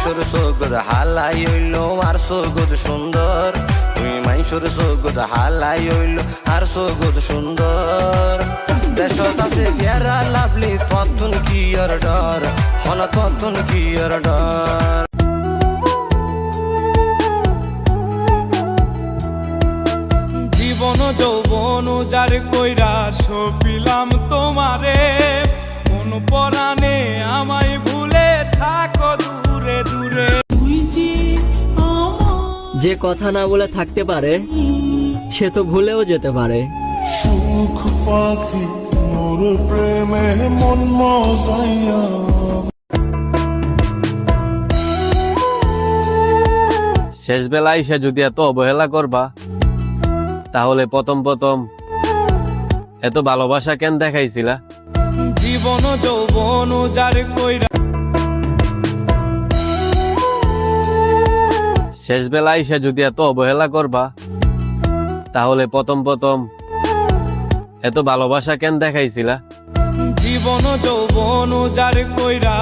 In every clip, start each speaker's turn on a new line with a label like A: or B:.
A: মাইশুর সগদ হালাই হইল আর সগদ সুন্দর তুই মাইশুর সগদ হালাই হইল আর সগদ সুন্দর দেশত আছে ফেরা লাভলি ততুন কি আর ডর হন ততুন কি আর ডর
B: জীবন যৌবন যার কইরা সপিলাম তোমারে মন পরাণে আমায় ভুলে থাকো দূরে দূরে
C: যে কথা না বলে থাকতে পারে সে তো ভুলেও যেতে পারে।
D: সুখ পাখি মোর প্রেমে মন মজাইয়া
E: শেষ বেলায় সে যদি এত অবহেলা করবা তাহলে প্রথম এত ভালোবাসা কেন দেখাইছিলা?
B: জীবন যৌবন যার কইরা
E: শেষ বেলায় সে যদি এত অবহেলা করবা তাহলে প্রথম এত ভালোবাসা কেন দেখাইছিলা?
B: জীবন যৌবন যার কইরা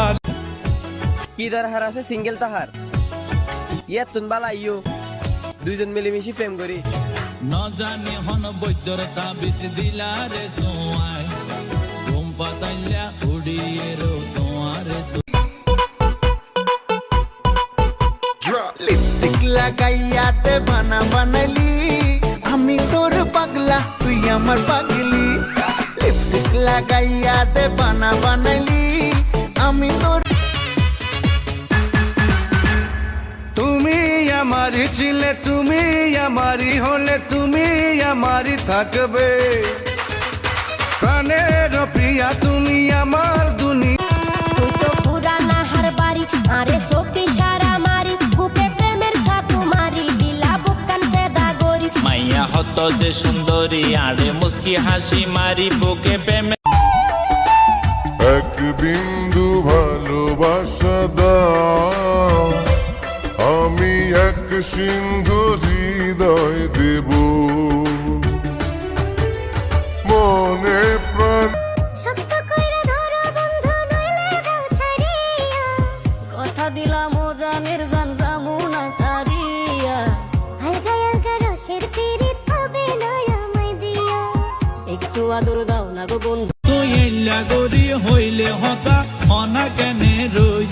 C: কি দরকার আছে সিঙ্গেল তাহার ইয়া তুন বালা ইয়ো দুইজন মিলেমিশে প্রেম করি
F: ন জানি হন বৈদ্যর তাবিজ দিলা রে সোয়াই ঘুম পাতাইলা উড়িয়ে রো তোমারে
G: লিপস্টিক লাগাইয়া তে বানা বানাইলি আমি তোর পাগলা তুই আমার পাগলি লিপস্টিক লাগাইয়া তে বানা বানাইলি আমি তোর
A: তুমি আমারই ছিলে তুমি আমারই হলে তুমি আমারই থাকবে প্রাণের প্রিয়া তুমি আমার দুনিয়া
H: তুই তো পুরানা হার বাড়ি আরে চোখে সারা মারি বুকে প্রেমের ছাতু মারি দিলা বুকান পেদা গরি
F: মাইয়া হত যে সুন্দরী আড়ে মুস্কি হাসি মারি বুকে প্রেমে
D: এক বিন্দু ভালোবাসা দাও আমি এক সিন্ধু হৃদয় দেব মনে প্রাণ
H: শক্ত কইরা ধরো বন্ধু নইলে দাও ছাড়িয়া কথা দিলাম ও জানের জান জামুনা সারিয়া হালকা হালকা রসের পিরিত হবে না আমায় দিয়া একটু আদর দাও না গো বন্ধু
F: তুই এল্লা গরি হইলে হতা অনা কেনে রই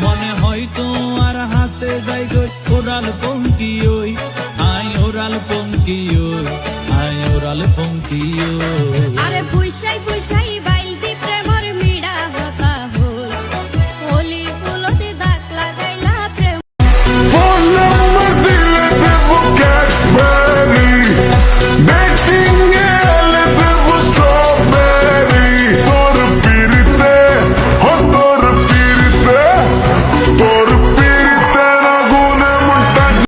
F: মনে হয় তোমার হাসে যাই গই ওরাল পঙ্কি ওই আই ওরাল পঙ্কি ওই আই ওরাল পঙ্কি ওই